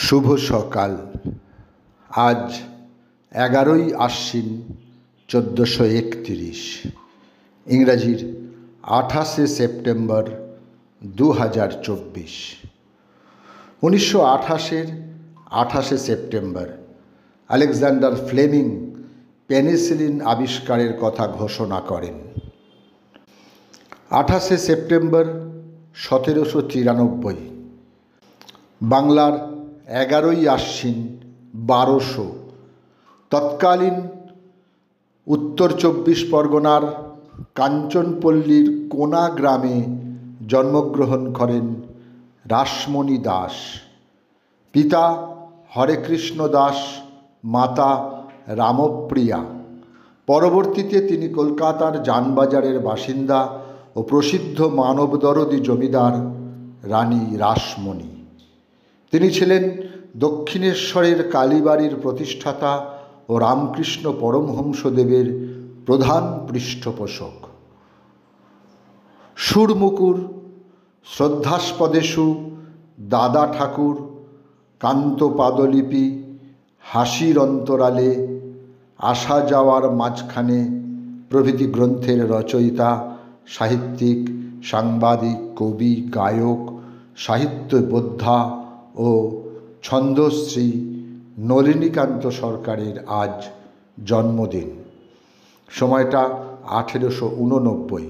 শুভ সকাল। আজ 11ই আশ্বিন 1431, ইংরাজির 28শে সেপ্টেম্বর 2024। 1928-এর 28শে সেপ্টেম্বর আলেকজান্ডার ফ্লেমিং পেনিসিলিন আবিষ্কারের কথা ঘোষণা করেন। 28শে সেপ্টেম্বর 1793 বাংলার 11ই আশ্বিন 1200 তৎকালীন উত্তর 24 পরগনার কাঞ্চনপল্লীর কোনা গ্রামে জন্মগ্রহণ করেন রাসমণি দাস। পিতা হরেকৃষ্ণ দাস, মাতা রামপ্রিয়া। পরবর্তীতে তিনি কলকাতার জানবাজারের বাসিন্দা ও প্রসিদ্ধ মানবদরদী জমিদার রানী রাসমণি। তিনি ছিলেন দক্ষিণেশ্বরের কালীবাড়ির প্রতিষ্ঠাতা ও রামকৃষ্ণ পরমহংসদেবের প্রধান পৃষ্ঠপোষক। সুরমুকুর, শ্রদ্ধাস্পদেষু, দাদা ঠাকুর, কান্ত পাদলিপি, হাসির অন্তরালে, আসা যাওয়ার মাঝখানে প্রভৃতি গ্রন্থের রচয়িতা, সাহিত্যিক, সাংবাদিক, কবি, গায়ক, সাহিত্য বোদ্ধা ও ছন্দশ্রী নলিনীকান্ত সরকারের আজ জন্মদিন। সময়টা 1889।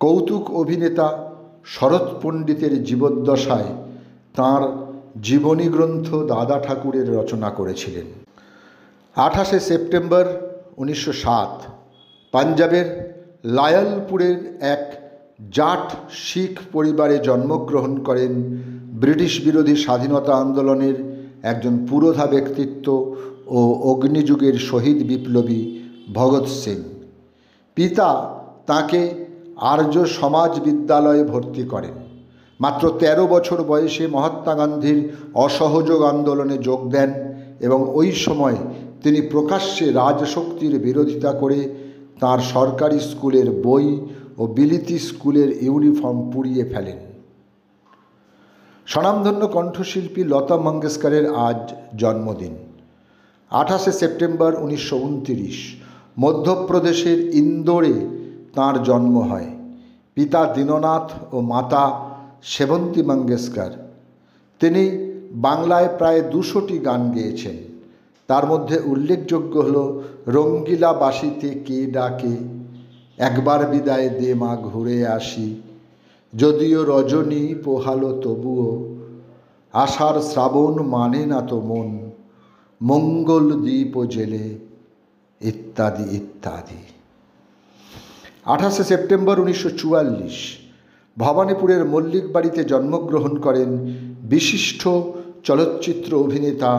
কৌতুক অভিনেতা শরৎ পণ্ডিতের জীবদ্দশায় তাঁর জীবনী গ্রন্থ দাদা ঠাকুরের রচনা করেছিলেন। 28শে সেপ্টেম্বর 1907 পাঞ্জাবের লায়লপুরের এক জাট শিখ পরিবারে জন্মগ্রহণ করেন ব্রিটিশ বিরোধী স্বাধীনতা আন্দোলনের একজন পুরোধা ব্যক্তিত্ব ও অগ্নিযুগের শহীদ বিপ্লবী ভগৎ সিং। পিতা তাঁকে আর্য সমাজ বিদ্যালয়ে ভর্তি করেন। মাত্র 13 বছর বয়সে মহাত্মা গান্ধীর অসহযোগ আন্দোলনে যোগ দেন এবং ওই সময় তিনি প্রকাশ্যে রাজশক্তির বিরোধিতা করে তাঁর সরকারি স্কুলের বই ও বিলিতি স্কুলের ইউনিফর্ম পুড়িয়ে ফেলেন। স্বনামধন্য কণ্ঠশিল্পী লতা মঙ্গেশকরের আজ জন্মদিন। 28শে সেপ্টেম্বর 1929 মধ্যপ্রদেশের ইন্দোরে তাঁর জন্ম হয়। পিতা দীননাথ ও মাতা সেবন্তী মঙ্গেশকর। তিনি বাংলায় প্রায় 200টি গান গেয়েছেন। তার মধ্যে উল্লেখযোগ্য হল রঙ্গিলা বাসিতে কে ডাকে, একবার বিদায় দে মা ঘুরে আসি, যদিও রজনী পোহালো তবুও, আষাঢ় শ্রাবণ মানে না তো মন, মঙ্গল দ্বীপ জেলে, ইত্যাদি ইত্যাদি। 28শে সেপ্টেম্বর 1944 ভবানীপুরের মল্লিক বাড়িতে জন্মগ্রহণ করেন বিশিষ্ট চলচ্চিত্র অভিনেতা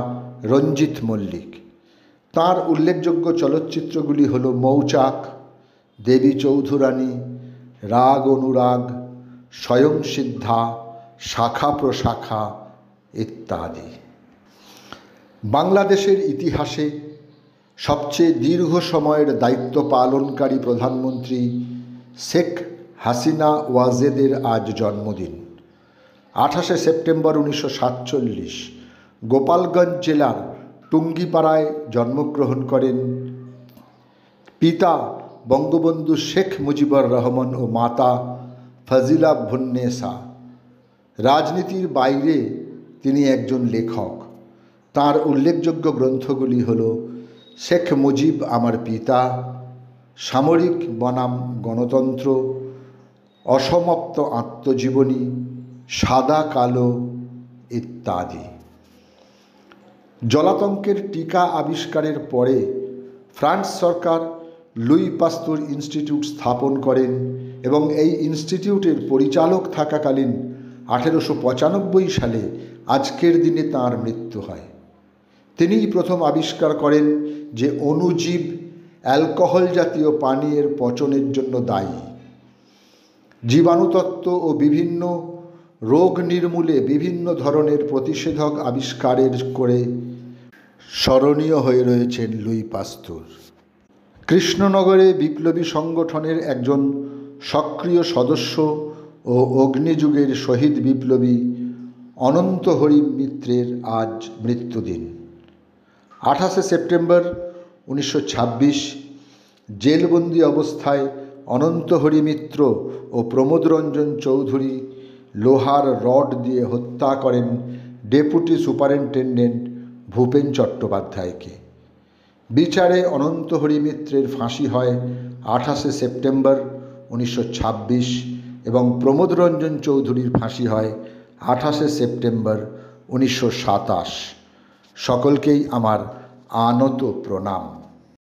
রঞ্জিত মল্লিক। তাঁর উল্লেখযোগ্য চলচ্চিত্রগুলি হল মৌচাক, দেবী চৌধুরানী, রাগ অনুরাগ, স্বয়ংসিদ্ধা, শাখা প্রশাখা ইত্যাদি। বাংলাদেশের ইতিহাসে সবচেয়ে দীর্ঘ সময়ের দায়িত্ব পালনকারী প্রধানমন্ত্রী শেখ হাসিনা ওয়াজেদের আজ জন্মদিন। 28শে সেপ্টেম্বর 1947 গোপালগঞ্জ জেলার টুঙ্গিপাড়ায় জন্মগ্রহণ করেন পিতা বঙ্গবন্ধু শেখ মুজিবুর রহমান ও মাতা ফজিলা ভুন্নেসা। রাজনীতির বাইরে তিনি একজন লেখক। তাঁর উল্লেখযোগ্য গ্রন্থগুলি হল শেখ মুজিব আমার পিতা, সামরিক বনাম গণতন্ত্র, অসমাপ্ত আত্মজীবনী, সাদা কালো ইত্যাদি। জলাতঙ্কের টিকা আবিষ্কারের পরে ফ্রান্স সরকার লুই পাস্তুর ইনস্টিটিউট স্থাপন করেন এবং এই ইনস্টিটিউটের পরিচালক থাকাকালীন 1895 সালে আজকের দিনে তাঁর মৃত্যু হয়। তিনিই প্রথম আবিষ্কার করেন যে অণুজীব অ্যালকোহল জাতীয় পানীয়ের পচনের জন্য দায়ী। জীবাণুতত্ত্ব ও বিভিন্ন রোগ নির্মূলে বিভিন্ন ধরনের প্রতিষেধক আবিষ্কারের করে স্মরণীয় হয়ে রয়েছেন লুই পাস্তুর। কৃষ্ণনগরে বিপ্লবী সংগঠনের একজন সক্রিয় সদস্য ও অগ্নিযুগের শহীদ বিপ্লবী অনন্ত হরি মিত্রের আজ মৃত্যুদিন। 28শে সেপ্টেম্বর 1926 জেলবন্দি অবস্থায় অনন্ত হরি মিত্র ও প্রমোদ রঞ্জন চৌধুরী লোহার রড দিয়ে হত্যা করেন ডেপুটি সুপারিনটেন্ডেন্ট ভূপেন চট্টোপাধ্যায়কে। বিচারে অনন্ত হরি মিত্রের ফাঁসি হয় 28শে সেপ্টেম্বর 1926 এবং প্রমোদ রঞ্জন চৌধুরীর ফাঁসি হয় 28শে সেপ্টেম্বর 1927। সকলকেই আমার আনত প্রণাম।